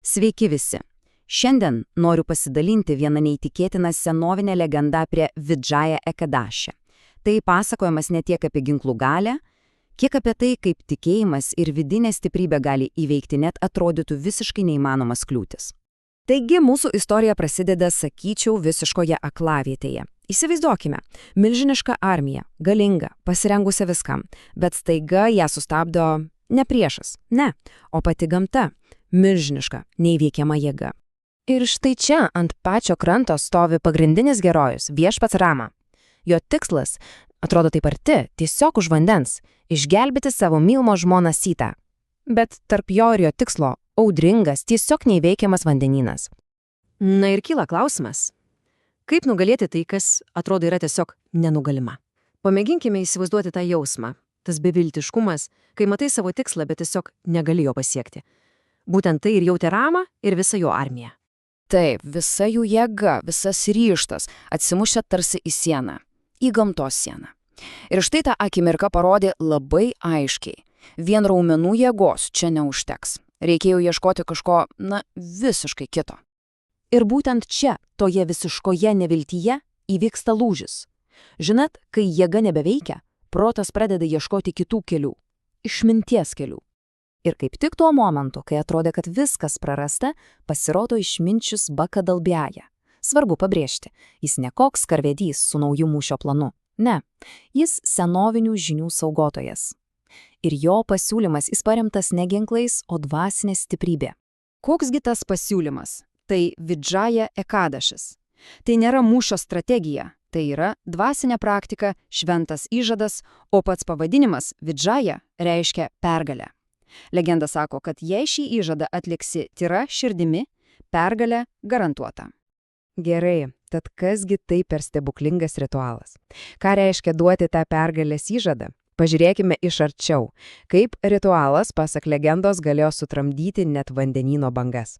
Sveiki visi. Šiandien noriu pasidalinti vieną neįtikėtiną senovinę legendą apie Vidžają Ekadašę. Tai pasakojimas ne tiek apie ginklų galią, kiek apie tai, kaip tikėjimas ir vidinė stiprybė gali įveikti net atrodytų visiškai neįmanomas kliūtis. Taigi mūsų istorija prasideda, sakyčiau, visiškoje aklavietėje. Įsivaizduokime, milžiniška armija, galinga, pasirengusi viskam, bet staiga ją sustabdo ne priešas, ne, o pati gamta, milžiniška, neįveikiama jėga. Ir štai čia ant pačio kranto stovi pagrindinis herojus, viešpats Rama. Jo tikslas, atrodo taip arti, tiesiog už vandens, išgelbėti savo mylimo žmoną Sitą. Bet tarp jo ir jo tikslo audringas, tiesiog neįveikiamas vandenynas. Na ir kyla klausimas. Kaip nugalėti tai, kas atrodo yra tiesiog nenugalima? Pamėginkime įsivaizduoti tą jausmą, tas beviltiškumas, kai matai savo tikslą, bet tiesiog negali jo pasiekti. Būtent tai ir jautė Rama ir visa jo armija. Taip, visa jų jėga, visas ryžtas atsimušė tarsi į sieną, į gamtos sieną. Ir štai tą akimirką parodė labai aiškiai. Vien raumenų jėgos čia neužteks. Reikėjo ieškoti kažko, visiškai kito. Ir būtent čia, toje visiškoje neviltyje, įvyksta lūžis. Žinot, kai jėga nebeveikia, protas pradeda ieškoti kitų kelių, išminties kelių. Ir kaip tik tuo momentu, kai atrodė, kad viskas prarasta, pasirodo išminčius Bakadalbėja. Svarbu pabrėžti, jis ne koks karvedys su nauju mūšio planu. Ne, jis senovinių žinių saugotojas. Ir jo pasiūlymas jis paremtas ne ginklais, o dvasinė stiprybė. Koksgi tas pasiūlymas? Tai Vidžaja Ekadašas. Tai nėra mūšio strategija, tai yra dvasinė praktika, šventas įžadas, o pats pavadinimas Vidžaja reiškia pergalę. Legenda sako, kad jei šį įžadą atliksi tyra širdimi, pergalė garantuota. Gerai, tad kasgi tai per stebuklingas ritualas? Ką reiškia duoti tą pergalės įžadą? Pažiūrėkime iš arčiau, kaip ritualas, pasak legendos, galėjo sutramdyti net vandenyno bangas.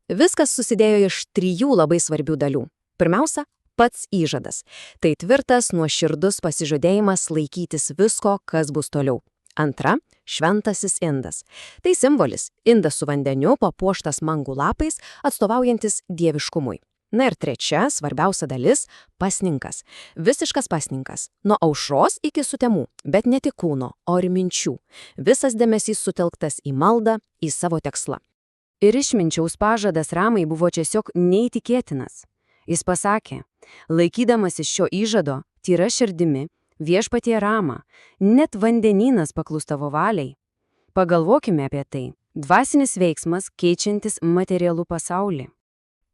Viskas susidėjo iš 3 labai svarbių dalių. Pirmiausia, pats įžadas. Tai tvirtas, nuoširdus pasižadėjimas laikytis visko, kas bus toliau. Antra, šventasis indas. Tai simbolis, indas su vandeniu papuoštas mangų lapais, atstovaujantis dieviškumui. Na ir trečia, svarbiausia dalis – pasninkas. Visiškas pasninkas. Nuo aušros iki sutemų, bet ne tik kūno, o ir minčių. Visas dėmesys sutelktas į maldą, į savo tikslą. Ir išminčiaus pažadas Ramai buvo tiesiog neįtikėtinas. Jis pasakė, laikydamasis šio įžado, tyra širdimi, viešpatie Rama, net vandenynas paklus tavo valiai. Pagalvokime apie tai. Dvasinis veiksmas keičiantis materialų pasaulį.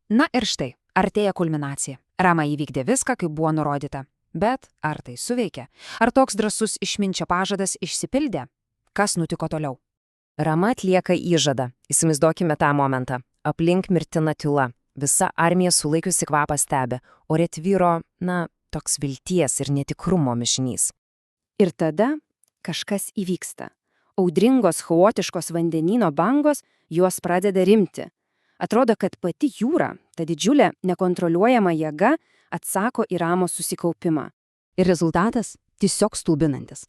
Na ir štai, artėja kulminacija. Rama įvykdė viską, kaip buvo nurodyta. Bet ar tai suveikė? Ar toks drąsus išminčio pažadas išsipildė? Kas nutiko toliau? Rama atlieka įžadą. Įsivaizduokime tą momentą. Aplink mirtina tyla. Visa armija sulaikiusi kvapą stebi. Ore tvyro, toks vilties ir netikrumo mišinys. Ir tada kažkas įvyksta. Audringos, chaotiškos vandenyno bangos juos pradeda rimti. Atrodo, kad pati jūra, ta didžiulė, nekontroliuojama jėga, atsako į Ramos susikaupimą. Ir rezultatas tiesiog stulbinantis.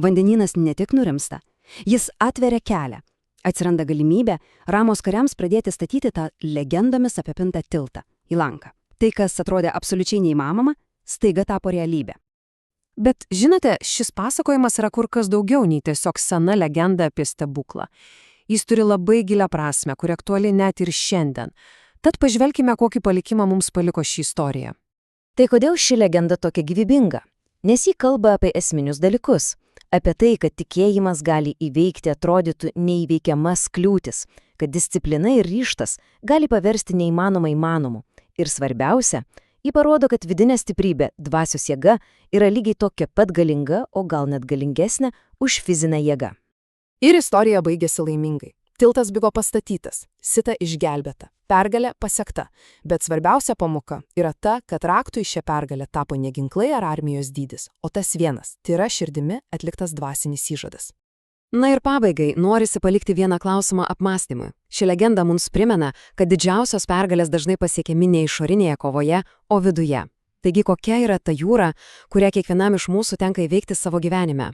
Vandenynas ne tik nurimsta, jis atveria kelią. Atsiranda galimybė Ramos kariams pradėti statyti tą legendomis apipintą tiltą į lanką. Tai, kas atrodė absoliučiai neįmanoma, staiga tapo realybė. Bet žinote, šis pasakojimas yra kur kas daugiau nei tiesiog sena legenda apie stebuklą. Jis turi labai gilią prasmę, kuri aktuali net ir šiandien. Tad pažvelkime, kokį palikimą mums paliko ši istorija. Tai kodėl ši legenda tokia gyvybinga? Nes ji kalba apie esminius dalykus. Apie tai, kad tikėjimas gali įveikti atrodytų neįveikiamas kliūtis, kad disciplina ir ryžtas gali paversti neįmanomą įmanomu. Ir svarbiausia, ji parodo, kad vidinė stiprybė, dvasios jėga yra lygiai tokia pat galinga, o gal net galingesnė už fizinę jėgą. Ir istorija baigėsi laimingai. Tiltas buvo pastatytas, Sita išgelbėta, pergalė pasiekta. Bet svarbiausia pamoka yra ta, kad raktų į šią pergalę tapo ne ginklai ar armijos dydis, o tas vienas, tyra širdimi atliktas dvasinis įžadas. Na ir pabaigai norisi palikti vieną klausimą apmąstymui. Ši legenda mums primena, kad didžiausios pergalės dažnai pasiekiami ne išorinėje kovoje, o viduje. Taigi kokia yra ta jūra, kurią kiekvienam iš mūsų tenka įveikti savo gyvenime?